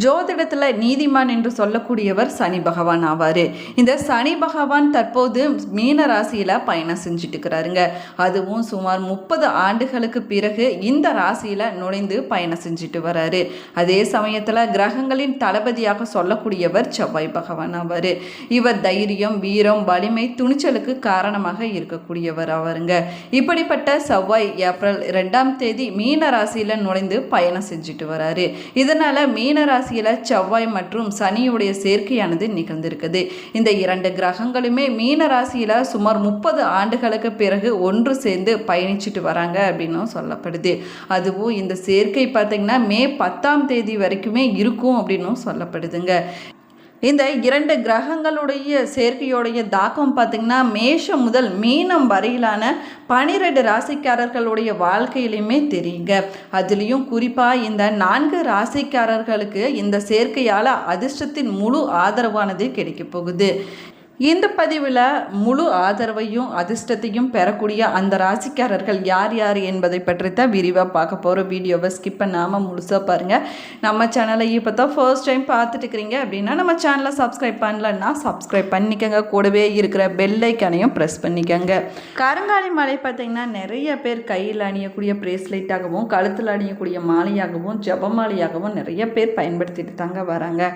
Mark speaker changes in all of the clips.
Speaker 1: ஜோதிடத்தில் நீதிமான் என்று சொல்லக்கூடியவர் சனி பகவான் ஆவார். இந்த சனி பகவான் தற்போது மீன ராசியில் பயணம் செஞ்சுட்டு இருக்கிறாருங்க. அதுவும் சுமார் 30 ஆண்டுகளுக்கு பிறகு இந்த ராசியில் நுழைந்து பயணம் செஞ்சுட்டு வராரு. அதே சமயத்தில் கிரகங்களின் தளபதியாக சொல்லக்கூடியவர் செவ்வாய் பகவான் ஆவார். இவர் தைரியம், வீரம், வலிமை, துணிச்சலுக்கு காரணமாக இருக்கக்கூடியவர் ஆவாருங்க. இப்படிப்பட்ட செவ்வாய் ஏப்ரல் 2ஆம் தேதி மீன ராசியில் நுழைந்து பயணம் செஞ்சுட்டு வராரு. இதனால் மீன ராசியில் செவ்வாய் மற்றும் சனியுடைய சேர்க்கையானது நிகழ்ந்திருக்குது. இந்த 2 கிரகங்களுமே மீன ராசியில் சுமார் 30 ஆண்டுகளுக்கு பிறகு ஒன்று சேர்ந்து பயணிச்சுட்டு வராங்க அப்படின்னும் சொல்லப்படுது. அதுவும் இந்த சேர்க்கை பார்த்திங்கன்னா மே 10ஆம் தேதி வரைக்குமே இருக்கும் அப்படின்னும் சொல்லப்படுதுங்க. இந்த 2 கிரகங்களுடைய சேர்க்கையோடைய தாக்கம் பார்த்திங்கன்னா மேஷம் முதல் மீனம் வரையிலான 12 ராசிக்காரர்களுடைய வாழ்க்கையிலையுமே தெரியுங்க. அதுலேயும் குறிப்பாக இந்த 4 ராசிக்காரர்களுக்கு இந்த சேர்க்கையால் அதிர்ஷ்டத்தின் முழு ஆதரவானது கிடைக்க போகுது. இந்த பதிவில் முழு ஆதரவையும் அதிர்ஷ்டத்தையும் பெறக்கூடிய அந்த ராசிக்காரர்கள் யார் யார் என்பதை பற்றி தான் விரிவாக பார்க்க போகிறோம். வீடியோவை ஸ்கிப் பண்ணாமல் முழுசாக பாருங்கள். நம்ம சேனலை இப்போ தான் ஃபர்ஸ்ட் டைம் பார்த்துட்டு இருக்கிறீங்க அப்படின்னா நம்ம சேனலை சப்ஸ்கிரைப் பண்ணலன்னா சப்ஸ்கிரைப் பண்ணிக்கோங்க. கூடவே இருக்கிற பெல் ஐக்கானையும் ப்ரெஸ் பண்ணிக்கோங்க. கருங்காலி மாலை பார்த்திங்கன்னா நிறைய பேர் கையில் அணியக்கூடிய பிரேஸ்லெட்டாகவும் கழுத்தில் அணியக்கூடிய மாலையாகவும் ஜபமாலையாகவும் நிறைய பேர் பயன்படுத்திட்டு தாங்க வராங்க.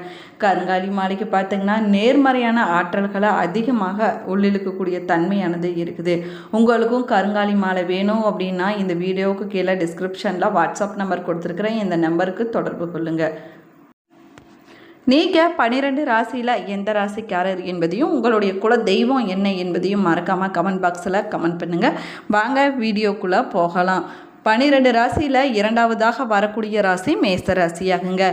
Speaker 1: கருங்காலி மாலைக்கு பார்த்திங்கன்னா நேர்மறையான ஆற்றல்களை அதிகமாக உள்ளிழுக்கக்கூடிய தன்மையானது இருக்குது. உங்களுக்கும் கருங்காலி மாலை வேணும் அப்படின்னா இந்த வீடியோவுக்கு கீழே டிஸ்கிரிப்ஷனில் வாட்ஸ்அப் நம்பர் கொடுத்துருக்குறேன். இந்த நம்பருக்கு தொடர்பு கொள்ளுங்கள். நீங்கள் 12 ராசியில் எந்த ராசிக்காரர் என்பதையும் உங்களுடைய குல தெய்வம் என்ன என்பதையும் மறக்காமல் கமெண்ட் பாக்ஸில் கமெண்ட் பண்ணுங்கள். வாங்க வீடியோக்குள்ளே போகலாம். 12 ராசியில் 2ஆவதாக வரக்கூடிய ராசி மேச ராசியாகுங்க.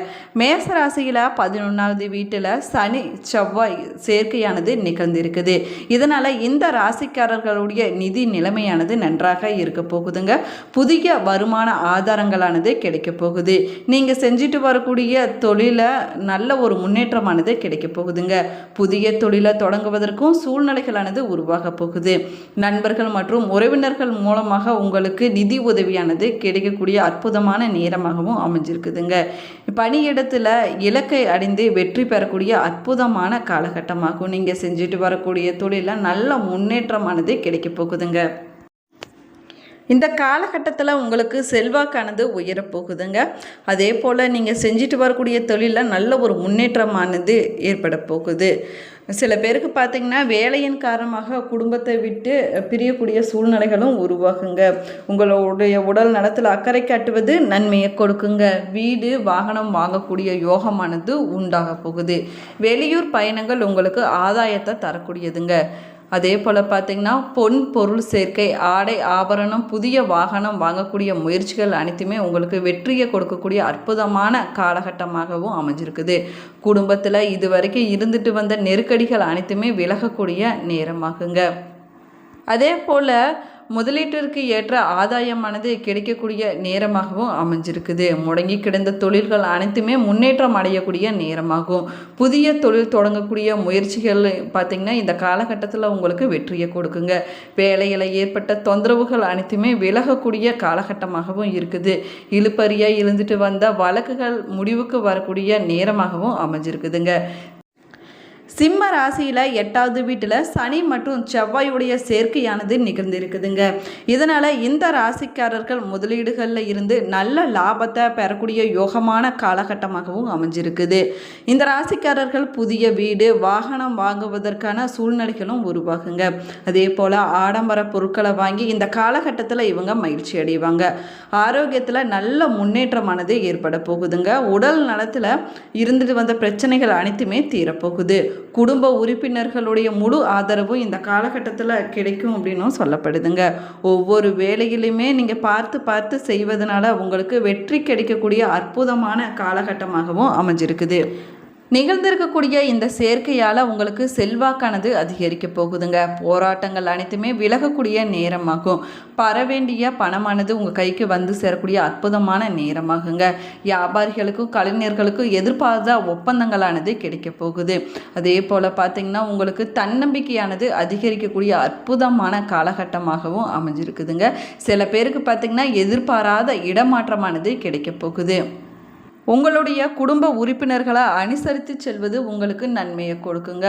Speaker 1: மேச ராசியில் 11ஆவது வீட்டில் சனி செவ்வாய் சேர்க்கையானது நிகழ்ந்திருக்குது. இதனால் இந்த ராசிக்காரர்களுடைய நிதி நிலைமையானது நன்றாக இருக்க போகுதுங்க. புதிய வருமான ஆதாரங்களானது கிடைக்க போகுது. நீங்கள் செஞ்சுட்டு வரக்கூடிய தொழிலை நல்ல ஒரு முன்னேற்றமானது கிடைக்க போகுதுங்க. புதிய தொழிலை தொடங்குவதற்கும் சூழ்நிலைகளானது உருவாக போகுது. நண்பர்கள் மற்றும் உறவினர்கள் மூலமாக உங்களுக்கு நிதி உதவி கிடைக்கக்கூடிய அற்புதமான நேரமாகவும் அமைஞ்சிருக்குதுங்க. பணியிடத்தில் இலக்கை அடைந்து வெற்றி பெறக்கூடிய அற்புதமான காலகட்டமாகும். நீங்கள் செஞ்சுட்டு வரக்கூடிய தொழிலில் நல்ல முன்னேற்றமானது கிடைக்க போகுதுங்க. இந்த காலகட்டத்தில் உங்களுக்கு செல்வாக்கானது உயரப்போகுதுங்க. அதே போல் நீங்கள் செஞ்சுட்டு வரக்கூடிய தொழிலில் நல்ல ஒரு முன்னேற்றமானது ஏற்பட போகுது. சில பேருக்கு பார்த்திங்கன்னா வேலையின் காரணமாக குடும்பத்தை விட்டு பிரியக்கூடிய சூழ்நிலைகளும் உருவாகுங்க. உங்களுடைய உடல் நலத்தில் அக்கறை காட்டுவது நன்மையை கொடுக்குங்க. வீடு வாகனம் வாங்கக்கூடிய யோகமானது உண்டாக போகுது. வெளியூர் பயணங்கள் உங்களுக்கு ஆதாயத்தை தரக்கூடியதுங்க. அதே போல் பார்த்திங்கன்னா பொன் பொருள் சேர்க்கை, ஆடை ஆபரணம், புதிய வாகனம் வாங்கக்கூடிய முயற்சிகள் அனைத்துமே உங்களுக்கு வெற்றியை கொடுக்கக்கூடிய அற்புதமான காலகட்டமாகவும் அமைஞ்சிருக்குது. குடும்பத்தில் இதுவரைக்கும் இருந்துட்டு வந்த நெருக்கடிகள் அனைத்துமே விலகக்கூடிய நேரமாகுங்க. அதே போல் முதலீட்டிற்கு ஏற்ற ஆதாயமானது கிடைக்கக்கூடிய நேரமாகவும் அமைஞ்சிருக்குது. முடங்கி கிடந்த தொழில்கள் அனைத்துமே முன்னேற்றம் அடையக்கூடிய நேரமாகும். புதிய தொழில் தொடங்கக்கூடிய முயற்சிகள் பார்த்திங்கன்னா இந்த காலகட்டத்தில் உங்களுக்கு வெற்றியை கொடுக்குங்க. வேலையில் ஏற்பட்ட தொந்தரவுகள் அனைத்துமே விலகக்கூடிய காலகட்டமாகவும் இருக்குது. இழுப்பறியாக இருந்துட்டு வந்த வழக்குகள் முடிவுக்கு வரக்கூடிய நேரமாகவும் அமைஞ்சிருக்குதுங்க. சிம்ம ராசியில் 8ஆவது வீட்டில் சனி மற்றும் செவ்வாயுடைய சேர்க்கையானது நிகழ்ந்திருக்குதுங்க. இதனால் இந்த ராசிக்காரர்கள் முதலீடுகளில் இருந்து நல்ல லாபத்தை பெறக்கூடிய யோகமான காலகட்டமாகவும் அமைஞ்சிருக்குது. இந்த ராசிக்காரர்கள் புதிய வீடு வாகனம் வாங்குவதற்கான சூழ்நிலைகளும் உருவாகுங்க. அதே போல் ஆடம்பர பொருட்களை வாங்கி இந்த காலகட்டத்தில் இவங்க மகிழ்ச்சி அடைவாங்க. ஆரோக்கியத்தில் நல்ல முன்னேற்றமானது ஏற்பட போகுதுங்க. உடல் நலத்தில் இருந்துட்டு வந்த பிரச்சனைகள் அனைத்துமே தீரப்போகுது. குடும்ப உறுப்பினர்களுடைய முழு ஆதரவும் இந்த காலகட்டத்தில் கிடைக்கும் அப்படின்னும் சொல்லப்படுதுங்க. ஒவ்வொரு வேலையிலுமே நீங்கள் பார்த்து செய்வதனால உங்களுக்கு வெற்றி கிடைக்கக்கூடிய அற்புதமான காலகட்டமாகவும் அமைஞ்சிருக்குது. நிகழ்ந்திருக்கக்கூடிய இந்த சேர்க்கையால் உங்களுக்கு செல்வாக்கானது அதிகரிக்க போகுதுங்க. போராட்டங்கள் அனைத்துமே விலகக்கூடிய நேரமாகும். பரவேண்டிய பணமானது உங்கள் கைக்கு வந்து சேரக்கூடிய அற்புதமான நேரமாகுங்க. வியாபாரிகளுக்கும் கலைஞர்களுக்கும் எதிர்பார்த்த ஒப்பந்தங்களானது கிடைக்க போகுது. அதே போல் பார்த்திங்கன்னா உங்களுக்கு தன்னம்பிக்கையானது அதிகரிக்கக்கூடிய அற்புதமான காலகட்டமாகவும் அமைஞ்சிருக்குதுங்க. சில பேருக்கு பார்த்திங்கன்னா எதிர்பாராத இடமாற்றமானது கிடைக்க போகுது. உங்களுடைய குடும்ப உறுப்பினர்களை அனுசரித்து செல்வது உங்களுக்கு நன்மையை கொடுக்குங்க.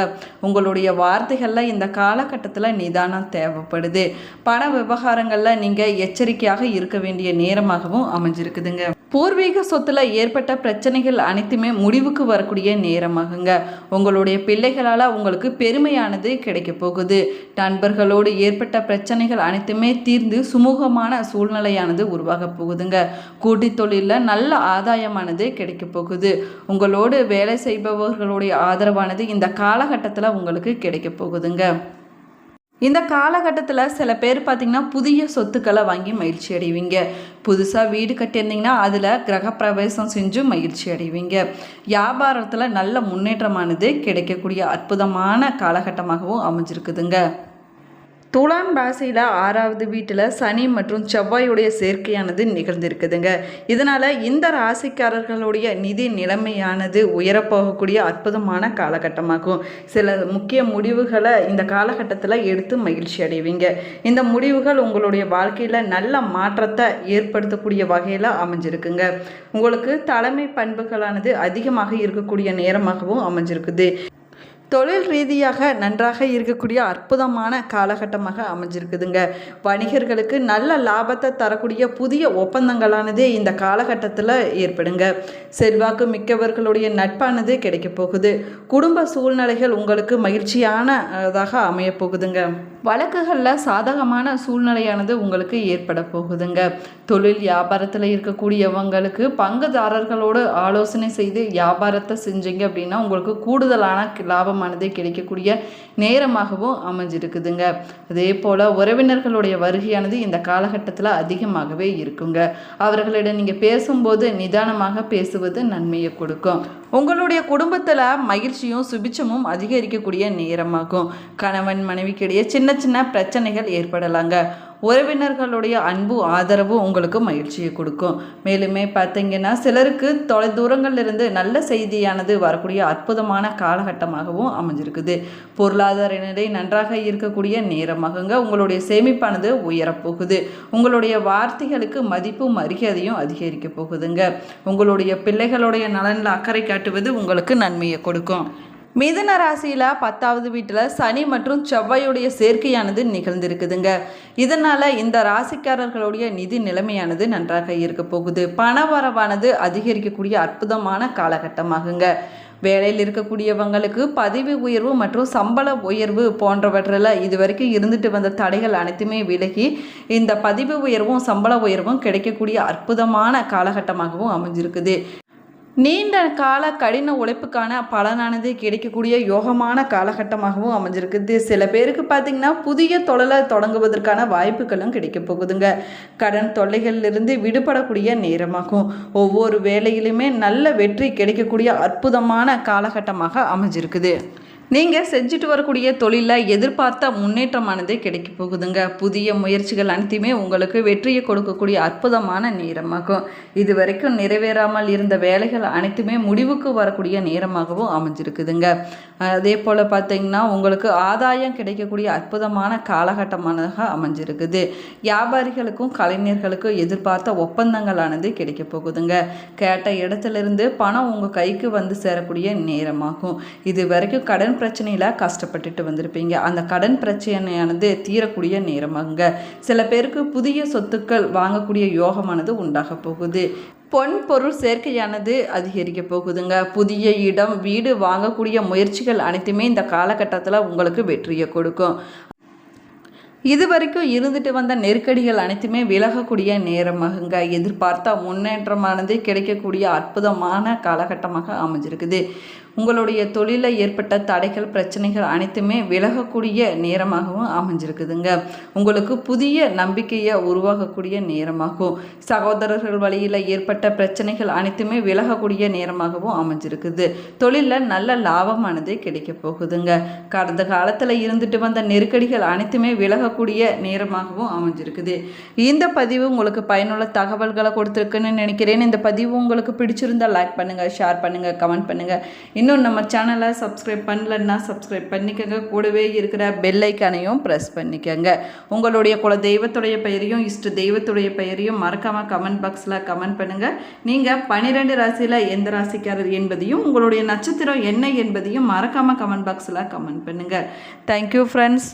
Speaker 1: உங்களுடைய வார்த்தைகளில் இந்த காலகட்டத்தில் நிதானம் தேவைப்படுது. பண விவகாரங்களில் நீங்கள் எச்சரிக்கையாக இருக்க வேண்டிய நேரமாகவும் அமைஞ்சிருக்குதுங்க. பூர்வீக சொத்துல ஏற்பட்ட பிரச்சனைகள் அனைத்துமே முடிவுக்கு வரக்கூடிய நேரமாகுங்க. உங்களுடைய பிள்ளைகளால் உங்களுக்கு பெருமையானது கிடைக்க போகுது. நண்பர்களோடு ஏற்பட்ட பிரச்சனைகள் அனைத்துமே தீர்ந்து சுமூகமான சூழ்நிலையானது உருவாக போகுதுங்க. கூட்டி தொழிலில் நல்ல ஆதாயமானது கிடைக்க போகுது. உங்களோடு வேலை செய்பவர்களுடைய ஆதரவானது இந்த காலகட்டத்தில் உங்களுக்கு கிடைக்க போகுதுங்க. இந்த காலகட்டத்தில் சில பேர் பார்த்திங்கன்னா புதிய சொத்துக்களை வாங்கி மகிழ்ச்சி அடைவீங்க. புதுசாக வீடு கட்டியிருந்தீங்கன்னா அதில் கிரகப்பிரவேசம் செஞ்சு மகிழ்ச்சி அடைவீங்க. வியாபாரத்தில் நல்ல முன்னேற்றமானது கிடைக்கக்கூடிய அற்புதமான காலகட்டமாகவும் அமைஞ்சிருக்குதுங்க. துலாம் ராசியில் 6வது வீட்டில் சனி மற்றும் செவ்வாயுடைய சேர்க்கையானது நிகழ்ந்திருக்குதுங்க. இதனால் இந்த ராசிக்காரர்களுடைய நிதி நிலைமையானது உயரப்போகக்கூடிய அற்புதமான காலகட்டமாகும். சில முக்கிய முடிவுகளை இந்த காலகட்டத்தில் எடுத்து மகிழ்ச்சி அடைவீங்க. இந்த முடிவுகள் உங்களுடைய வாழ்க்கையில் நல்ல மாற்றத்தை ஏற்படுத்தக்கூடிய வகையில் அமைஞ்சிருக்குங்க. உங்களுக்கு தலைமை பண்புகளானது அதிகமாக இருக்கக்கூடிய நேரமாகவும் அமைஞ்சிருக்குது. தொழில் ரீதியாக நன்றாக இருக்கக்கூடிய அற்புதமான காலகட்டமாக அமைஞ்சிருக்குதுங்க. வணிகர்களுக்கு நல்ல லாபத்தை தரக்கூடிய புதிய ஒப்பந்தங்களானது இந்த காலகட்டத்தில் ஏற்படுங்க. செல்வாக்கு மிக்கவர்களுடைய நட்பானது கிடைக்க போகுது. குடும்ப சூழ்நிலைகள் உங்களுக்கு மகிழ்ச்சியானதாக அமைய போகுதுங்க. வழக்குகளில் சாதகமான சூழ்நிலையானது உங்களுக்கு ஏற்பட போகுதுங்க. தொழில் வியாபாரத்தில் இருக்கக்கூடியவங்களுக்கு பங்குதாரர்களோடு ஆலோசனை செய்து வியாபாரத்தை செஞ்சீங்க அப்படின்னா உங்களுக்கு கூடுதலான லாபமானது கிடைக்கக்கூடிய நேரமாகவும் அமைஞ்சிருக்குதுங்க. அதே போல் உறவினர்களுடைய வருகையானது இந்த காலகட்டத்தில் அதிகமாகவே இருக்குங்க. அவர்களிடம் நீங்கள் பேசும்போது நிதானமாக பேசுவது நன்மையை கொடுக்கும். உங்களுடைய குடும்பத்தில் மகிழ்ச்சியும் சுபிட்சமும் அதிகரிக்கக்கூடிய நேரமாகும். கணவன் மனைவிக்கிடையே சின்ன சின்ன பிரச்சனைகள் ஏற்படலாங்க. உறவினர்களுடைய அன்பு ஆதரவு உங்களுக்கு மகிழ்ச்சியை கொடுக்கும். மேலுமே பார்த்தீங்கன்னா சிலருக்கு தொலை தூரங்களிலிருந்து நல்ல செய்தியானது வரக்கூடிய அற்புதமான காலகட்டமாகவும் அமைஞ்சிருக்குது. பொருளாதார நிலை நன்றாக இருக்கக்கூடிய நேரமாகுங்க. உங்களுடைய சேமிப்பானது உயரப்போகுது. உங்களுடைய வார்த்தைகளுக்கு மதிப்பும் மரியாதையும் அதிகரிக்க போகுதுங்க. உங்களுடைய பிள்ளைகளுடைய நலனில் அக்கறை காட்டுவது உங்களுக்கு நன்மையை கொடுக்கும். மிதுன ராசியில் 10வது வீட்டில் சனி மற்றும் செவ்வாயுடைய சேர்க்கையானது நிகழ்ந்திருக்குதுங்க. இதனால் இந்த ராசிக்காரர்களுடைய நிதி நிலைமையானது நன்றாக இருக்க போகுது. பண வரவானது அதிகரிக்கக்கூடிய அற்புதமான காலகட்டமாகுங்க. வேலையில் இருக்கக்கூடியவங்களுக்கு பதவி உயர்வு மற்றும் சம்பள உயர்வு போன்றவற்றில் இதுவரைக்கும் இருந்துட்டு வந்த தடைகள் அனைத்துமே விலகி இந்த பதவி உயர்வும் சம்பள உயர்வும் கிடைக்கக்கூடிய அற்புதமான காலகட்டமாகவும் அமைஞ்சிருக்குது. நீண்ட கால கடின உழைப்புக்கான பலனானது கிடைக்கக்கூடிய யோகமான காலகட்டமாகவும் அமைஞ்சிருக்குது. சில பேருக்கு பார்த்திங்கன்னா புதிய தொழிலை தொடங்குவதற்கான வாய்ப்புகளும் கிடைக்க போகுதுங்க. கடன் தொல்லைகளிலிருந்து விடுபடக்கூடிய நேரமாகும். ஒவ்வொரு வேலையிலுமே நல்ல வெற்றி கிடைக்கக்கூடிய அற்புதமான காலகட்டமாக அமைஞ்சிருக்குது. நீங்கள் செஞ்சுட்டு வரக்கூடிய தொழிலில் எதிர்பார்த்த முன்னேற்றமானது கிடைக்க போகுதுங்க. புதிய முயற்சிகள் அனைத்துமே உங்களுக்கு வெற்றியை கொடுக்கக்கூடிய அற்புதமான நேரமாகும். இது வரைக்கும் நிறைவேறாமல் இருந்த வேலைகள் அனைத்துமே முடிவுக்கு வரக்கூடிய நேரமாகவும் அமைஞ்சிருக்குதுங்க. அதே போல் பார்த்திங்கன்னா உங்களுக்கு ஆதாயம் கிடைக்கக்கூடிய அற்புதமான காலகட்டமாக அமைஞ்சிருக்குது. வியாபாரிகளுக்கும் கலைஞர்களுக்கும் எதிர்பார்த்த ஒப்பந்தங்களானது கிடைக்க போகுதுங்க. கேட்ட இடத்துலேருந்து பணம் உங்கள் கைக்கு வந்து சேரக்கூடிய நேரமாகும். இது வரைக்கும் கடன் பிரச்சனையில் கஷ்டப்பட்டுட்டு வந்திருப்பீங்க. அந்த கடன் பிரச்சனையானது தீரக்கூடிய நேரமாகுங்க. சில பேருக்கு புதிய சொத்துக்கள் வாங்கக்கூடிய யோகமானது உண்டாக போகுது. பொன் பொருள் சேர்க்கையானது அதிகரிக்க போகுதுங்க. புதிய இடம் வீடு வாங்கக்கூடிய முயற்சிகள் அனைத்துமே இந்த காலகட்டத்தில் உங்களுக்கு வெற்றியை கொடுக்கும். இதுவரைக்கும் இருந்துட்டு வந்த நெருக்கடிகள் அனைத்துமே விலகக்கூடிய நேரமாகுங்க. எதிர்பார்த்த முன்னேற்றமானது கிடைக்கக்கூடிய அற்புதமான காலகட்டமாக அமைஞ்சிருக்குது. உங்களுடைய தொழிலில் ஏற்பட்ட தடைகள் பிரச்சனைகள் அனைத்துமே விலகக்கூடிய நேரமாகவும் அமைஞ்சிருக்குதுங்க. உங்களுக்கு புதிய நம்பிக்கையை உருவாகக்கூடிய நேரமாகும். சகோதரர்கள் வழியில் ஏற்பட்ட பிரச்சனைகள் அனைத்துமே விலகக்கூடிய நேரமாகவும் அமைஞ்சிருக்குது. தொழிலில் நல்ல லாபமானது கிடைக்க போகுதுங்க. கடந்த காலத்தில் இருந்துட்டு வந்த நெருக்கடிகள் அனைத்துமே விலக இருக்கக்கூடிய நேரமாகவும் அமைஞ்சிருக்குது. இந்த பதிவு உங்களுக்கு பயனுள்ள தகவல்களை கொடுத்துருக்குன்னு நினைக்கிறேன். இந்த பதிவு உங்களுக்கு பிடிச்சிருந்தால் லைக் பண்ணுங்கள், ஷேர் பண்ணுங்கள், கமெண்ட் பண்ணுங்கள். இன்னும் நம்ம சேனலை சப்ஸ்கிரைப் பண்ணலன்னா சப்ஸ்கிரைப் பண்ணிக்கோங்க. கூடவே இருக்கிற பெல் ஐக்கானையும் ப்ரெஸ் பண்ணிக்கோங்க. உங்களுடைய குல தெய்வத்துடைய பெயரையும் இஷ்ட தெய்வத்துடைய பெயரையும் மறக்காமல் கமெண்ட் பாக்ஸில் கமெண்ட் பண்ணுங்கள். நீங்கள் 12 ராசியில் எந்த ராசிக்காரர் என்பதையும் உங்களுடைய நட்சத்திரம் என்ன என்பதையும் மறக்காமல் கமெண்ட் பாக்ஸில் கமெண்ட் பண்ணுங்கள். Thank you friends.